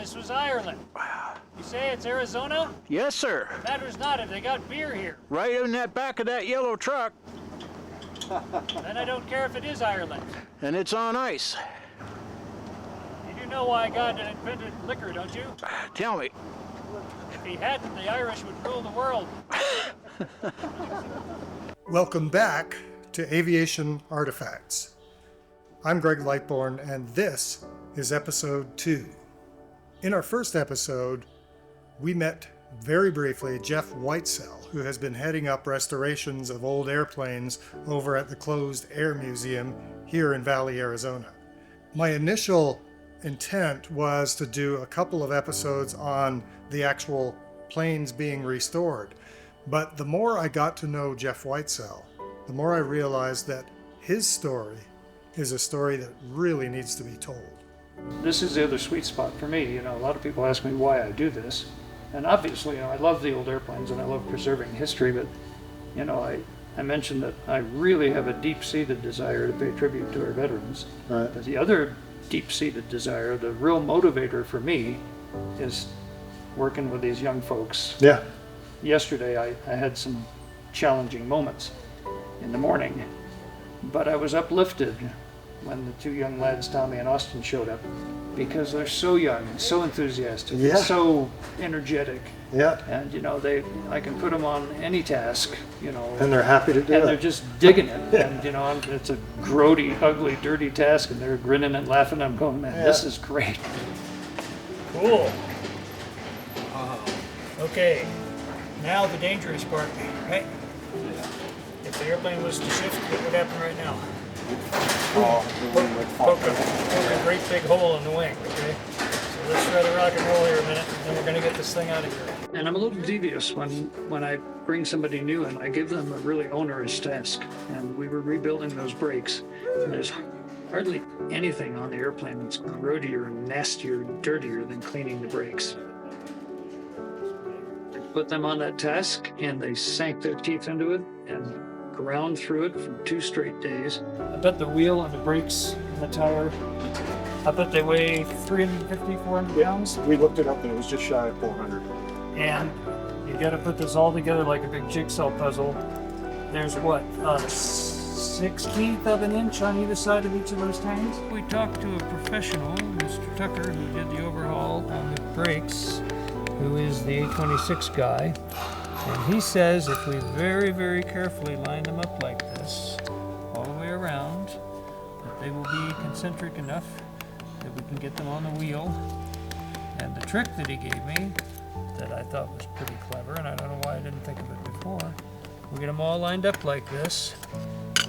this was Ireland. You say it's Arizona? Yes, sir. Matters not if they got beer here. Right in that back of that yellow truck. Then I don't care if it is Ireland. And it's on ice. You do know why God invented liquor, don't you? Tell me. If he hadn't, the Irish would rule the world. Welcome back to Aviation Artifacts. I'm Greg Lightbourne, and this is episode 2. In our first episode, we met very briefly Jeff Whitell, who has been heading up restorations of old airplanes over at the closed Air Museum here in Valley, Arizona. My initial intent was to do a couple of episodes on the actual planes being restored, but the more I got to know Jeff Whitell, the more I realized that his story is a story that really needs to be told. This is the other sweet spot for me. A lot of people ask me why I do this. And obviously, I love the old airplanes and I love preserving history, but, I mentioned that I really have a deep-seated desire to pay tribute to our veterans. Right. But the other deep-seated desire, the real motivator for me, is working with these young folks. Yeah. Yesterday, I had some challenging moments in the morning, but I was uplifted when the two young lads, Tommy and Austin, showed up, because they're so young and so enthusiastic, Yeah. and so energetic, Yeah. and I can put them on any task, And they're happy to do and it. they're just digging it, and it's a grody, ugly, dirty task, and they're grinning and laughing. I'm going, man, this is great. Cool. Okay, now the dangerous part, right? If the airplane was to shift, what would happen right now? Poke a great big hole in the wing, okay? So let's try to rock and roll here a minute, and then we're gonna get this thing out of here. And I'm a little devious when I bring somebody new in. I give them a really onerous task. And we were rebuilding those brakes, and there's hardly anything on the airplane that's grodier, nastier, dirtier than cleaning the brakes. I put them on that task, and they sank their teeth into it and ground through it for 2 straight days. I bet the wheel and the brakes and the tire, I bet they weigh 350, 400 pounds. We looked it up and it was just shy of 400. And you got to put this all together like a big jigsaw puzzle. There's what, 1/16 of an inch on either side of each of those tanks? We talked to a professional, Mr. Tucker, who did the overhaul on the brakes, who is the 826 guy. And he says if we very, very carefully line them up like this, all the way around, that they will be concentric enough that we can get them on the wheel. And the trick that he gave me, that I thought was pretty clever, and I don't know why I didn't think of it before, we'll get them all lined up like this,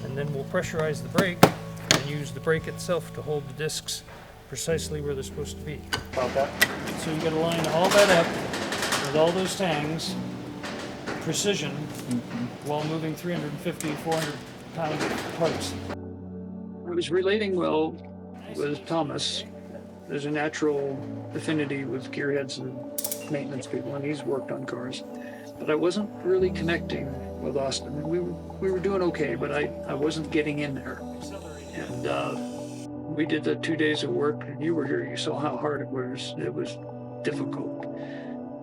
and then we'll pressurize the brake and use the brake itself to hold the discs precisely where they're supposed to be. About that? So you gotta line all that up with all those tangs, precision, while moving 350, 400 pound parts. I was relating well with Thomas. There's a natural affinity with gearheads and maintenance people, and he's worked on cars. But I wasn't really connecting with Austin. We were doing okay, but I wasn't getting in there. And we did the 2 days of work, and you were here. You saw how hard it was. It was difficult.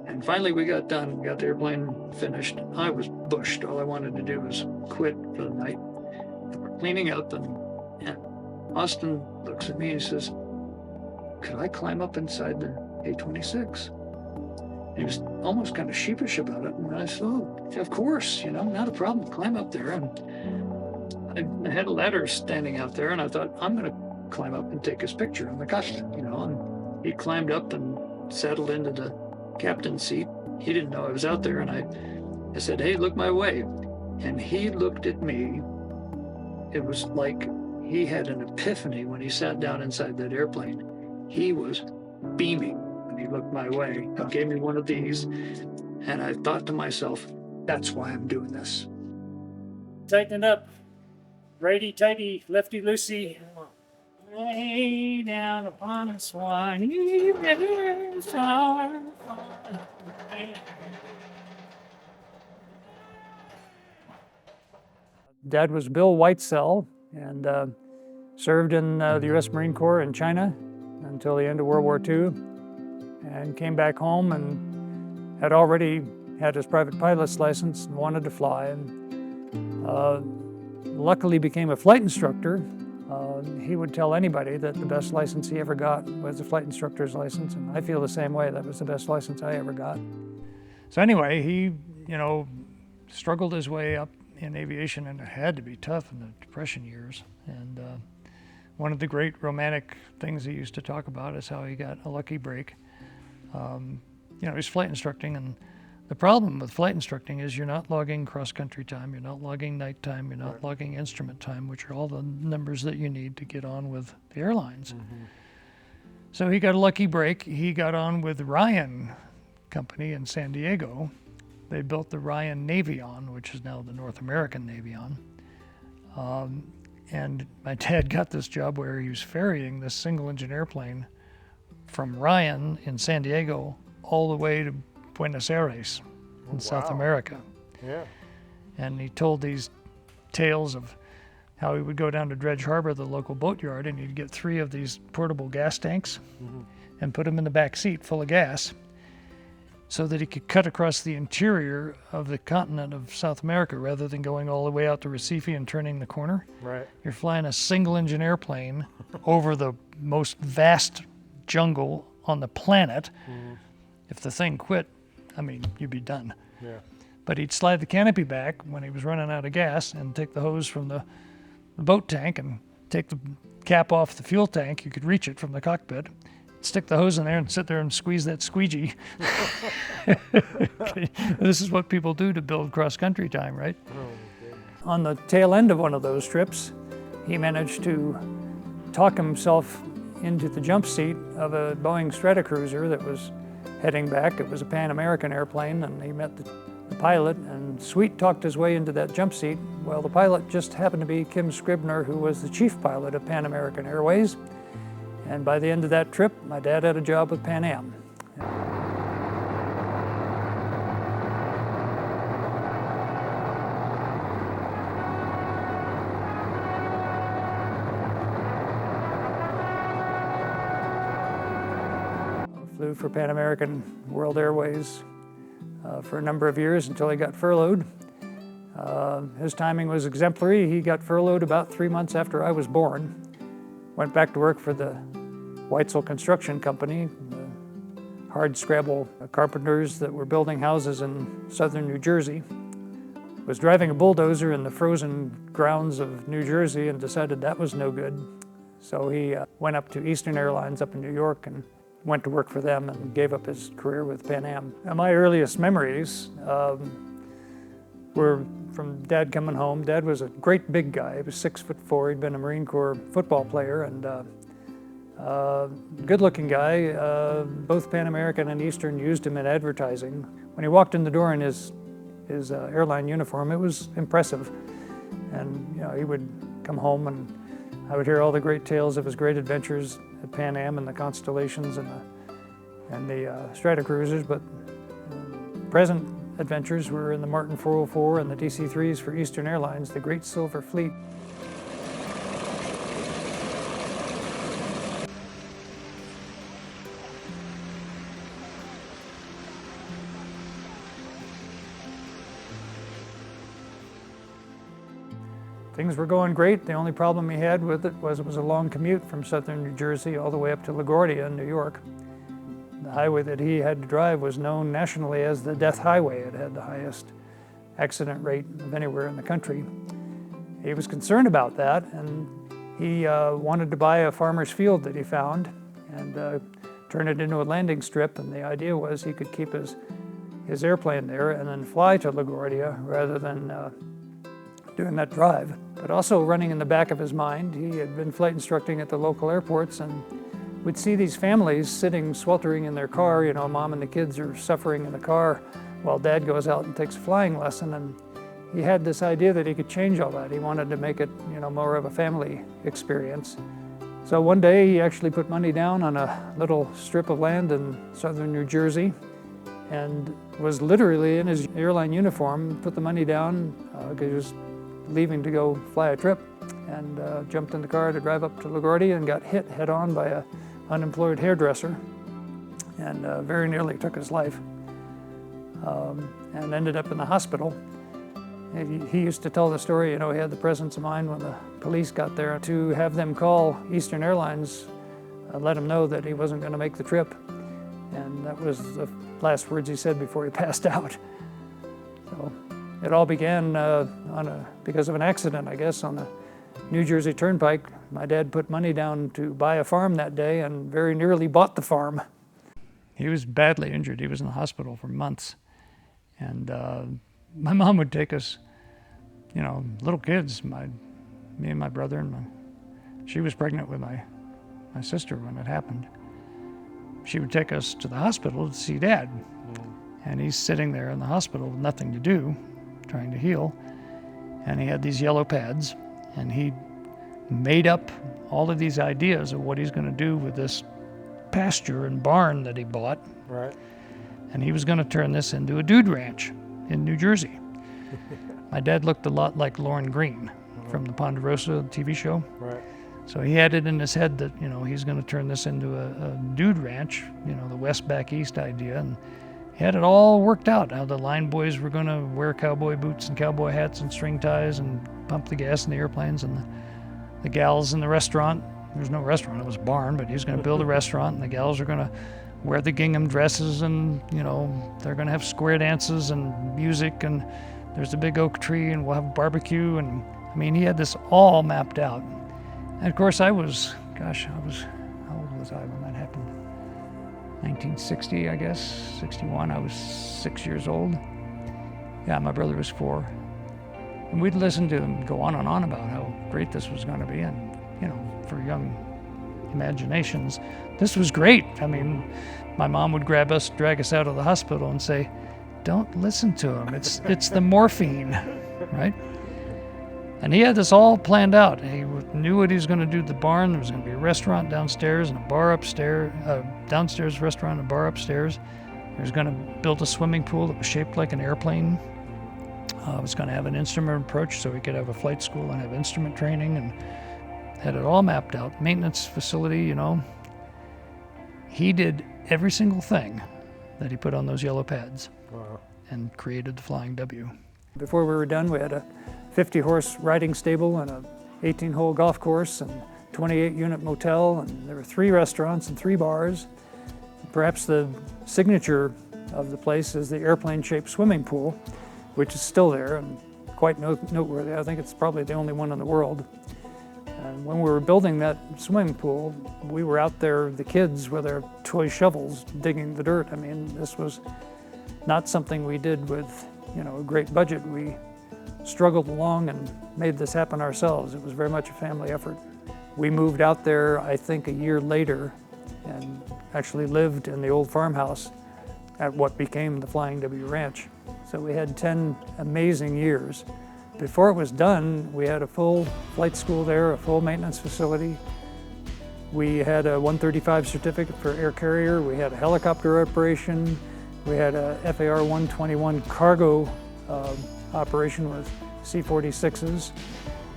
And finally we got done. We got the airplane finished. I was bushed. All I wanted to do was quit for the night. And we're cleaning up, and Austin looks at me and says, "Could I climb up inside the A26? He was almost kind of sheepish about it. And I said, "Oh, of course, not a problem. Climb up there." And I had a ladder standing out there, and I thought, I'm going to climb up and take his picture in the cockpit, And he climbed up and settled into the captain's seat. He didn't know I was out there, and I said, "Hey, look my way." And he looked at me. It was like he had an epiphany when he sat down inside that airplane. He was beaming when he looked my way. He gave me one of these, and I thought to myself, that's why I'm doing this. Tighten it up. Righty-tighty, lefty-loosey. Lay down upon a swanee river. Dad was Bill Whitell, and served in the U.S. Marine Corps in China until the end of World War II. and came back home and had already had his private pilot's license and wanted to fly. And luckily became a flight instructor. He would tell anybody that the best license he ever got was a flight instructor's license, and I feel the same way. That was the best license I ever got. So anyway, he, struggled his way up in aviation, and it had to be tough in the Depression years. And one of the great romantic things he used to talk about is how he got a lucky break. He's flight instructing, and the problem with flight instructing is you're not logging cross-country time, you're not logging night time, you're not logging instrument time, which are all the numbers that you need to get on with the airlines. So he got a lucky break. He got on with Ryan Company in San Diego. They built the Ryan Navion, which is now the North American Navion. And my dad got this job where he was ferrying this single-engine airplane from Ryan in San Diego all the way to Buenos Aires in South America. Yeah. And he told these tales of how he would go down to Dredge Harbor, the local boatyard, and he'd get 3 of these portable gas tanks and put them in the back seat full of gas so that he could cut across the interior of the continent of South America rather than going all the way out to Recife and turning the corner. Right. You're flying a single-engine airplane over the most vast jungle on the planet. If the thing quit, you'd be done. Yeah. But he'd slide the canopy back when he was running out of gas and take the hose from the boat tank and take the cap off the fuel tank. You could reach it from the cockpit. Stick the hose in there and sit there and squeeze that squeegee. Okay. This is what people do to build cross-country time, right? On the tail end of one of those trips, he managed to talk himself into the jump seat of a Boeing Stratocruiser that was heading back. It was a Pan American airplane, and he met the pilot, and sweet talked his way into that jump seat. Well, the pilot just happened to be Kim Scribner, who was the chief pilot of Pan American Airways. And by the end of that trip, my dad had a job with Pan Am. Flew for Pan American World Airways for a number of years until he got furloughed. His timing was exemplary. He got furloughed about 3 months after I was born. Went back to work for the Whitell Construction Company, the hard-scrabble carpenters that were building houses in southern New Jersey. Was driving a bulldozer in the frozen grounds of New Jersey and decided that was no good. So he went up to Eastern Airlines up in New York and went to work for them and gave up his career with Pan Am. Now, my earliest memories were from Dad coming home. Dad was a great big guy. He was 6'4". He'd been a Marine Corps football player and good-looking guy. Both Pan American and Eastern used him in advertising. When he walked in the door in his airline uniform, it was impressive. And he would come home, and I would hear all the great tales of his great adventures at Pan Am and the Constellations and the Stratocruisers. But present adventures were in the Martin 404 and the DC-3s for Eastern Airlines, the Great Silver Fleet. Things were going great. The only problem he had with it was a long commute from southern New Jersey all the way up to LaGuardia in New York. The highway that he had to drive was known nationally as the Death Highway. It had the highest accident rate of anywhere in the country. He was concerned about that, and he wanted to buy a farmer's field that he found and turn it into a landing strip, and the idea was he could keep his airplane there and then fly to LaGuardia rather than doing that drive. But also running in the back of his mind, he had been flight instructing at the local airports and would see these families sitting sweltering in their car. Mom and the kids are suffering in the car while Dad goes out and takes a flying lesson. And he had this idea that he could change all that. He wanted to make it, more of a family experience. So one day he actually put money down on a little strip of land in southern New Jersey and was literally in his airline uniform, put the money down because he was leaving to go fly a trip, and jumped in the car to drive up to LaGuardia and got hit head-on by an unemployed hairdresser and very nearly took his life, and ended up in the hospital. He used to tell the story, he had the presence of mind when the police got there to have them call Eastern Airlines, let him know that he wasn't going to make the trip. And that was the last words he said before he passed out. So it all began because of an accident, I guess, on the New Jersey Turnpike. My dad put money down to buy a farm that day and very nearly bought the farm. He was badly injured. He was in the hospital for months. And my mom would take us, little kids, me and my brother, and she was pregnant with my sister when it happened. She would take us to the hospital to see Dad. And he's sitting there in the hospital with nothing to do, trying to heal. And he had these yellow pads, and he made up all of these ideas of what he's going to do with this pasture and barn that he bought. Right. And he was going to turn this into a dude ranch in New Jersey. My dad looked a lot like Lauren Green from the Ponderosa TV show. Right. So he had it in his head that, he's going to turn this into a dude ranch, the West back East idea. And he had it all worked out, how the line boys were going to wear cowboy boots and cowboy hats and string ties and pump the gas in the airplanes, and the gals in the restaurant. There was no restaurant, it was a barn, but he was going to build a restaurant, and the gals are going to wear the gingham dresses, and, they're going to have square dances and music, and there's a big oak tree, and we'll have a barbecue. And he had this all mapped out. And of course, how old was I when that happened? 1960, I guess, 61. I was 6 years old. Yeah, my brother was 4. And we'd listen to him go on and on about how great this was going to be. And, for young imaginations, this was great. My mom would drag us out of the hospital and say, "Don't listen to him. It's the morphine," right? And he had this all planned out. He knew what he was going to do at the barn. There was going to be a restaurant downstairs and a bar upstairs, downstairs restaurant and a bar upstairs. He was going to build a swimming pool that was shaped like an airplane. He was going to have an instrument approach so he could have a flight school and have instrument training, and had it all mapped out. Maintenance facility, He did every single thing that he put on those yellow pads. Wow. And created the Flying W. Before we were done, we had a 50-horse riding stable and a 18-hole golf course and 28-unit motel, and there were 3 restaurants and 3 bars. Perhaps the signature of the place is the airplane-shaped swimming pool, which is still there and quite noteworthy. I think it's probably the only one in the world. And when we were building that swimming pool, we were out there, the kids, with their toy shovels digging the dirt. This was not something we did with, a great budget. We struggled along and made this happen ourselves. It was very much a family effort. We moved out there, I think, a year later, and actually lived in the old farmhouse at what became the Flying W Ranch. So we had 10 amazing years. Before it was done, we had a full flight school there, a full maintenance facility. We had a 135 certificate for air carrier. We had a helicopter operation. We had a FAR 121 cargo operation with C-46s.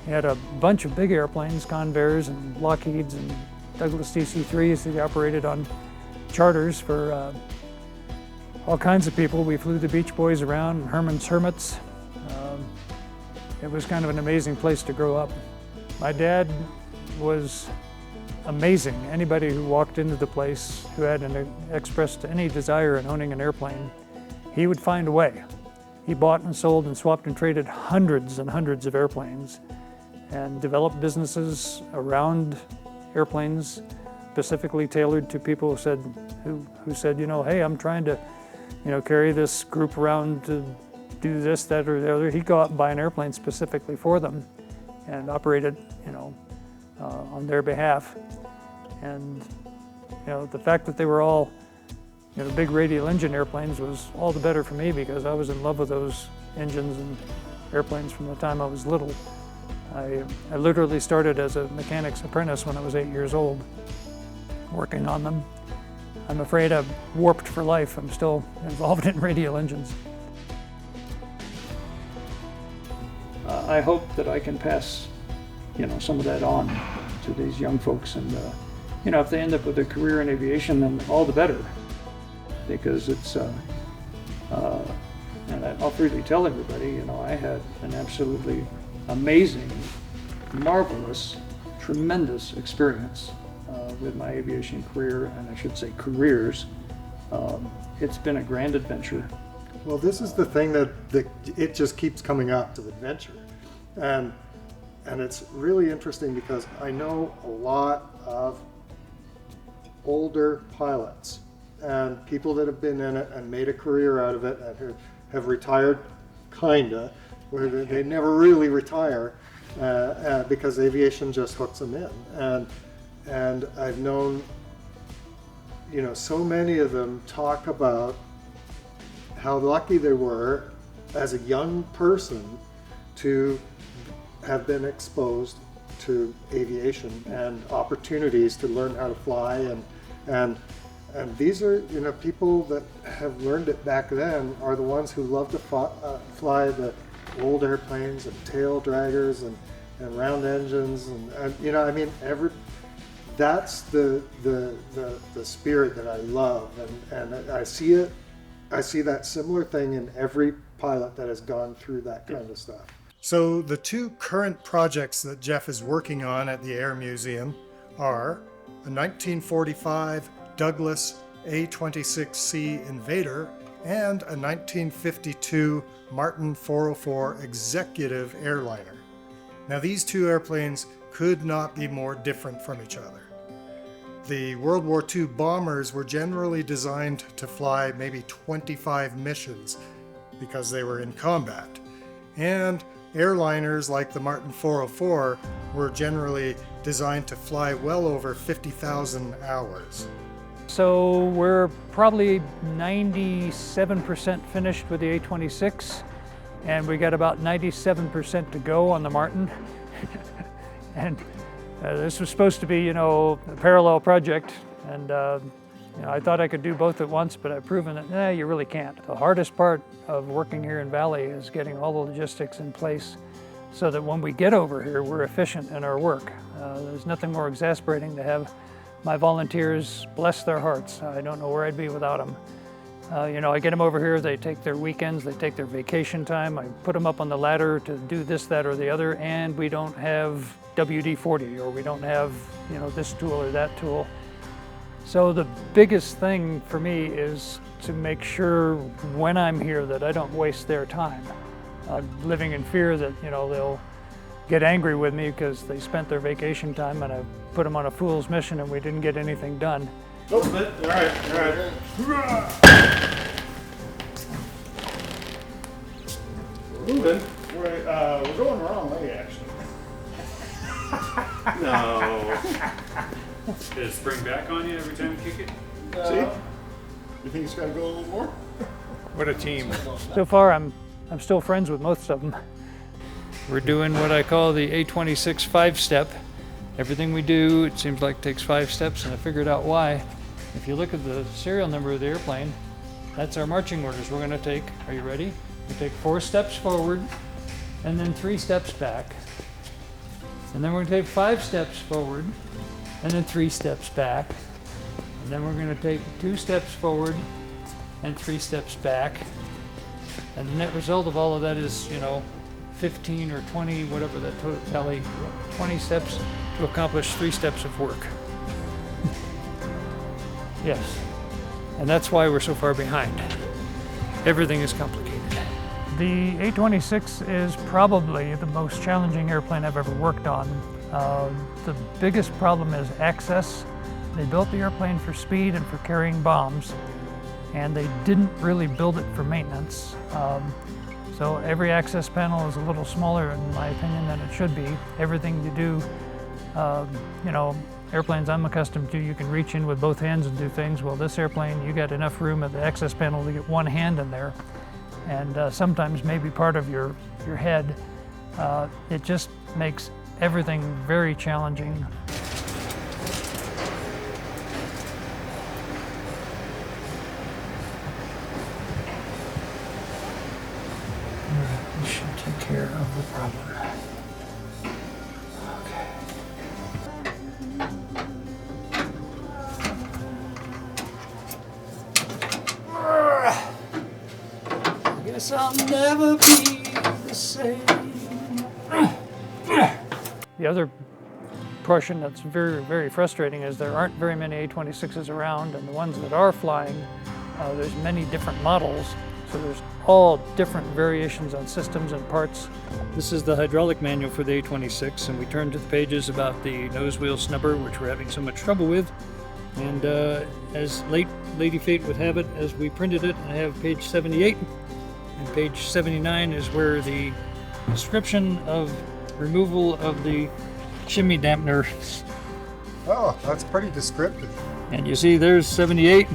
We had a bunch of big airplanes, Convairs and Lockheeds and Douglas DC-3s that operated on charters for all kinds of people. We flew the Beach Boys around, Herman's Hermits. It was kind of an amazing place to grow up. My dad was amazing. Anybody who walked into the place who had expressed any desire in owning an airplane, he would find a way. He bought and sold and swapped and traded hundreds and hundreds of airplanes and developed businesses around airplanes specifically tailored to people who said, hey, I'm trying to, carry this group around to do this, that, or the other. He'd go out and buy an airplane specifically for them and operate it, on their behalf. And, the fact that they were all, big radial engine airplanes was all the better for me because I was in love with those engines and airplanes from the time I was little. I literally started as a mechanic's apprentice when I was 8 years old, working on them. I'm afraid I've warped for life. I'm still involved in radial engines. I hope that I can pass, some of that on to these young folks, and if they end up with a career in aviation, then all the better. because it's, and I'll freely tell everybody, you know, I had an absolutely amazing, marvelous, tremendous experience with my aviation career, and I should say careers. It's been a grand adventure. Well, this is the thing that it just keeps coming up to adventure. And it's really interesting because I know a lot of older pilots and people that have been in it and made a career out of it and who have retired, kinda, where they never really retire because aviation just hooks them in. And I've known, you know, so many of them talk about how lucky they were as a young person to have been exposed to aviation and opportunities to learn how to fly, and these are, you know, people that have learned it back then are the ones who love to fly the old airplanes and tail draggers and round engines and you know, I mean, that's the spirit that I love, and I see it. I see that similar thing in every pilot that has gone through that kind of stuff. So the two current projects that Jeff is working on at the Air Museum are a 1945 Douglas A-26C Invader and a 1952 Martin 404 Executive Airliner. Now, these two airplanes could not be more different from each other. The World War II bombers were generally designed to fly maybe 25 missions because they were in combat. And airliners like the Martin 404 were generally designed to fly well over 50,000 hours. So we're probably 97% finished with the A-26, and we got about 97% to go on the Martin. And this was supposed to be, you know, a parallel project, and you know, I thought I could do both at once, but I've proven that you really can't. The hardest part of working here in Valley is getting all the logistics in place so that when we get over here, we're efficient in our work. There's nothing more exasperating to have my volunteers, bless their hearts. I don't know where I'd be without them. You know, I get them over here, they take their weekends, they take their vacation time, I put them up on the ladder to do this, that, or the other, and we don't have WD-40, or we don't have, you know, this tool or that tool. So the biggest thing for me is to make sure when I'm here that I don't waste their time. I'm living in fear that, you know, they'll get angry with me because they spent their vacation time and I put them on a fool's mission and we didn't get anything done. All right. We're moving. We're going the wrong way, actually. No. Did it spring back on you every time you kick it? See? You think it's got to go a little more? What a team. So far, I'm still friends with most of them. We're doing what I call the A-26 5-step. Everything we do, it seems like takes 5 steps, and I figured out why. If you look at the serial number of the airplane, that's our marching orders. We're going to take, are you ready? We take 4 steps forward, and then 3 steps back. And then we're going to take 5 steps forward, and then 3 steps back. And then we're going to take 2 steps forward, and 3 steps back. And the net result of all of that is, you know, 15 or 20, whatever that tally, 20 steps to accomplish 3 steps of work. Yes, and that's why we're so far behind. Everything is complicated. The A-26 is probably the most challenging airplane I've ever worked on. The biggest problem is access. They built the airplane for speed and for carrying bombs, and they didn't really build it for maintenance. So every access panel is a little smaller, in my opinion, than it should be. Everything you do, you know, airplanes I'm accustomed to, you can reach in with both hands and do things. Well, this airplane, you got enough room at the access panel to get one hand in there, and sometimes maybe part of your head. It just makes everything very challenging. This should take care of the problem. Okay. guess I'll never be the same. The other portion that's very, very frustrating is there aren't very many A-26s around, and the ones that are flying, there's many different models, so there's all different variations on systems and parts. This is the hydraulic manual for the A-26, and we turn to the pages about the nose wheel snubber, which we're having so much trouble with. And as Lady Fate would have it, as we printed it, I have page 78, and page 79 is where the description of removal of the shimmy dampener. Oh, that's pretty descriptive. And you see there's 78.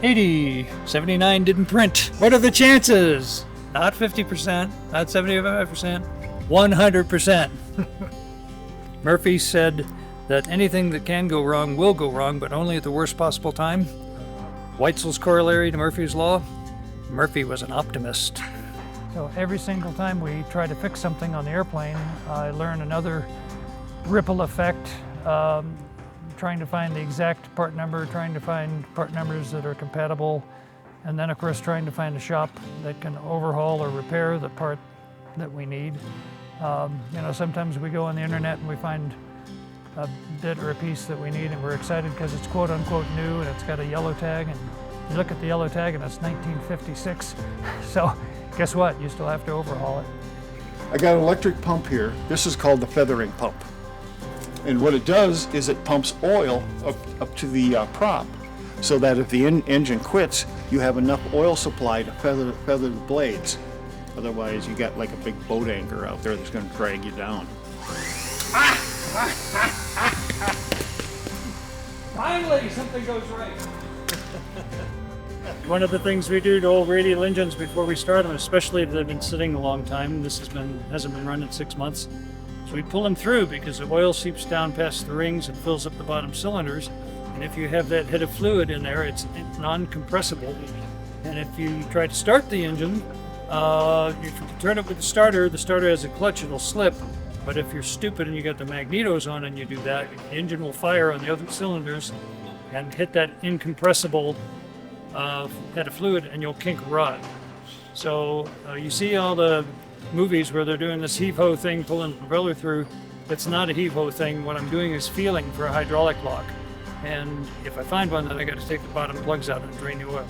80. 79 didn't print. What are the chances? Not 50%, not 75%, 100%. Murphy said that anything that can go wrong will go wrong, but only at the worst possible time. Whitell's corollary to Murphy's law. Murphy was an optimist. So every single time we try to fix something on the airplane, I learn another ripple effect, trying to find the exact part number, trying to find part numbers that are compatible, and then of course trying to find a shop that can overhaul or repair the part that we need. You know, sometimes we go on the internet and we find a bit or a piece that we need, and we're excited because it's quote unquote new and it's got a yellow tag, and you look at the yellow tag and it's 1956. So guess what? You still have to overhaul it. I got an electric pump here. This is called the feathering pump. And what it does is it pumps oil up to the prop, so that if the engine quits, you have enough oil supply to feather the blades. Otherwise, you got like a big boat anchor out there that's going to drag you down. Finally, something goes right. One of the things we do to old radial engines before we start them, especially if they've been sitting a long time, this hasn't been running 6 months, so we pull them through because the oil seeps down past the rings and fills up the bottom cylinders. And if you have that head of fluid in there, it's non-compressible. And if you try to start the engine, if you turn it with the starter has a clutch, it'll slip. But if you're stupid and you got the magnetos on and you do that, the engine will fire on the other cylinders and hit that incompressible head of fluid, and you'll kink a rod. So you see all the movies where they're doing this heave-ho thing, pulling the propeller through. It's not a heave-ho thing. What I'm doing is feeling for a hydraulic lock. And if I find one, then I got to take the bottom plugs out and drain the oil.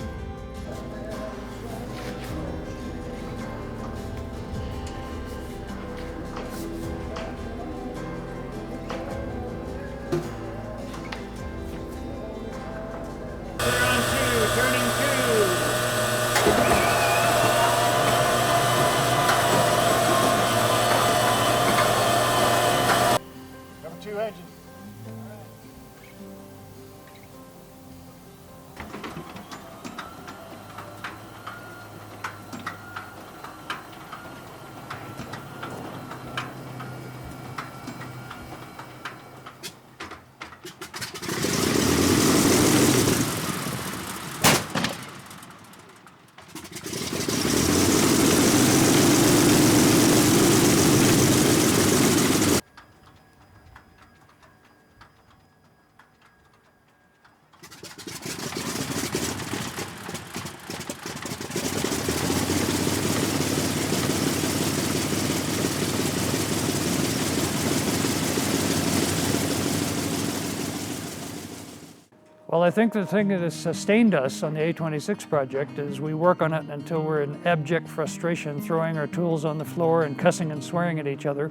Well, I think the thing that has sustained us on the A-26 project is we work on it until we're in abject frustration, throwing our tools on the floor and cussing and swearing at each other.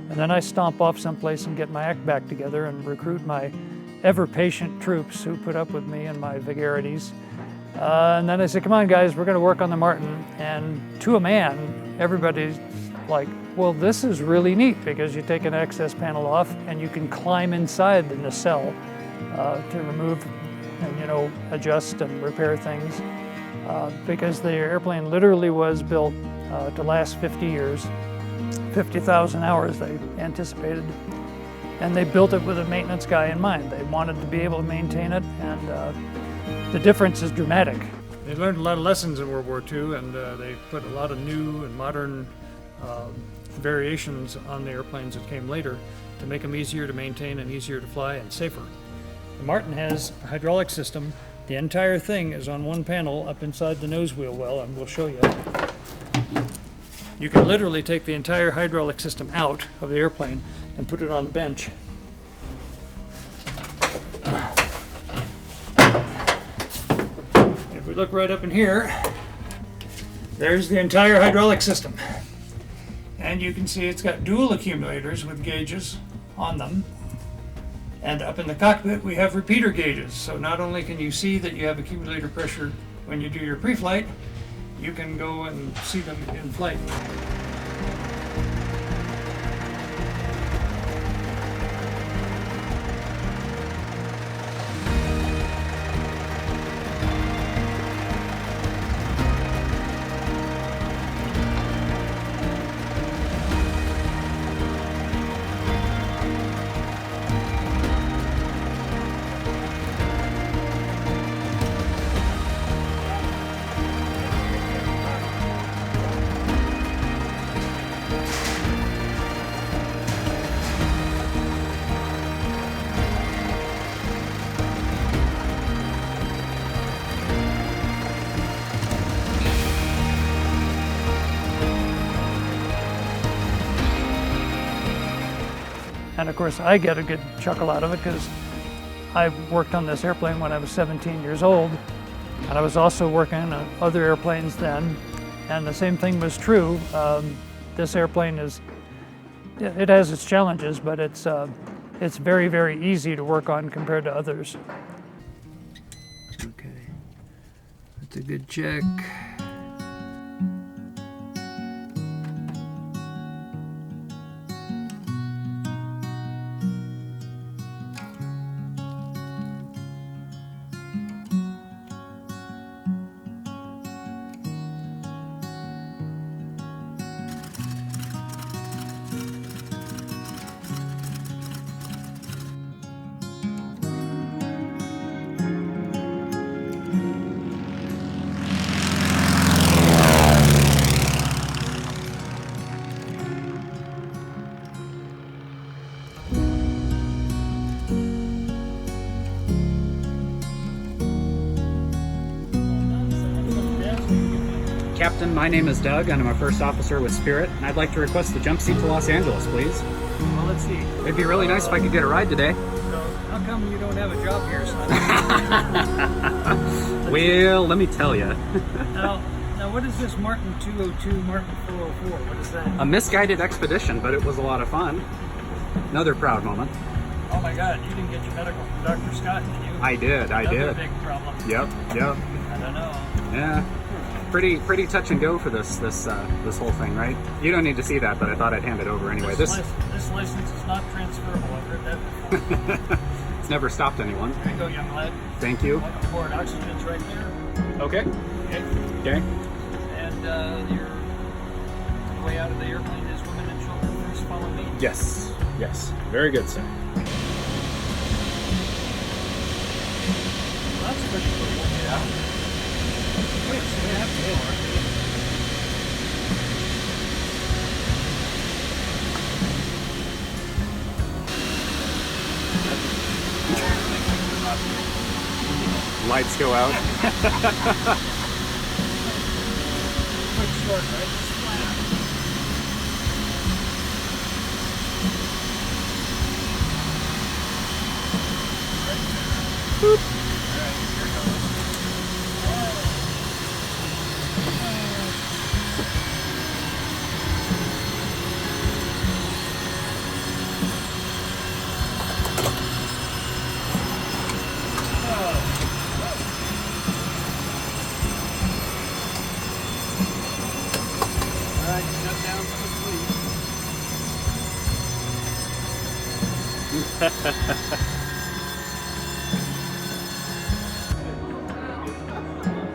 And then I stomp off someplace and get my act back together and recruit my ever-patient troops who put up with me and my vagaries. And then I say, come on guys, we're gonna work on the Martin. And to a man, everybody's like, well, this is really neat because you take an access panel off and you can climb inside the nacelle to remove and, you know, adjust and repair things. Because the airplane literally was built to last 50 years, 50,000 hours they anticipated. And they built it with a maintenance guy in mind. They wanted to be able to maintain it, and the difference is dramatic. They learned a lot of lessons in World War II, and they put a lot of new and modern variations on the airplanes that came later to make them easier to maintain and easier to fly and safer. The Martin has a hydraulic system The entire thing is on one panel up inside the nose wheel well, and we'll show you. You can literally take the entire hydraulic system out of the airplane and put it on the bench. If we look right up in here, there's the entire hydraulic system. And you can see it's got dual accumulators with gauges on them. And up in the cockpit, we have repeater gauges. So not only can you see that you have accumulator pressure when you do your pre-flight, you can go and see them in flight. And of course, I get a good chuckle out of it because I worked on this airplane when I was 17 years old, and I was also working on other airplanes then, and the same thing was true. This airplane it has its challenges, but it's very, very easy to work on compared to others. Okay, that's a good check. Captain, my name is Doug, and I'm a first officer with Spirit, and I'd like to request the jump seat to Los Angeles, please. Well, let's see. It'd be really nice if I could get a ride today. So, how come you don't have a job here, son? Well, let me tell you. Now, what is this Martin 202, Martin 404? What is that? A misguided expedition, but it was a lot of fun. Another proud moment. Oh my God, you didn't get your medical from Dr. Scott, did you? I did. Another big problem. Yep. I don't know. Yeah. Pretty touch and go for this whole thing, right? You don't need to see that, but I thought I'd hand it over anyway. This license is not transferable. I've heard that before. It's never stopped anyone. There you go, young lad. Thank you. Welcome aboard. Oxygen's right there. Okay. Okay. And your way out of the airplane is women and children first. Follow me. Yes. Very good, sir. Well, that's pretty cool. Yeah. Wait, so we have to go. Lights go out. Quick short, right? Boop.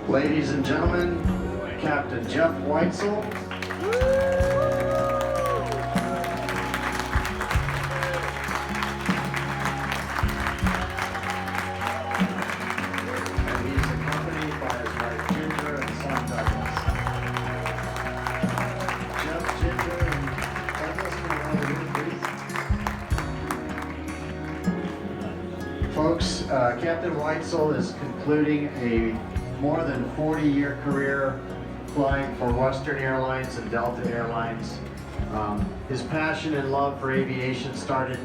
Ladies and gentlemen, Captain Jeff Whitell. And he's accompanied by his wife Ginger and son Douglas. Jeff, Ginger, and Douglas, can you have a good brief? folks. Captain Whitesell is concluding a more than 40-year career flying for Western Airlines and Delta Airlines. His passion and love for aviation started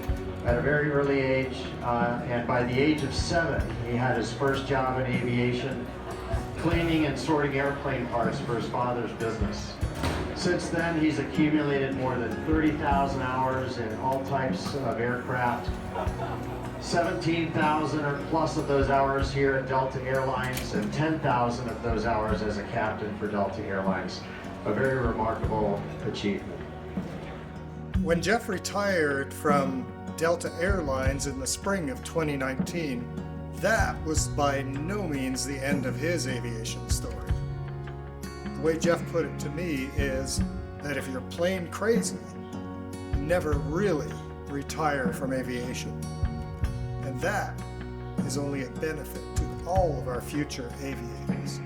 at a very early age, and by the age of 7, he had his first job in aviation, cleaning and sorting airplane parts for his father's business. Since then, he's accumulated more than 30,000 hours in all types of aircraft, 17,000 or plus of those hours here at Delta Airlines, and 10,000 of those hours as a captain for Delta Airlines. A very remarkable achievement. When Jeff retired from Delta Airlines in the spring of 2019, that was by no means the end of his aviation story. The way Jeff put it to me is that if you're plane crazy, never really retire from aviation. And that is only a benefit to all of our future aviators.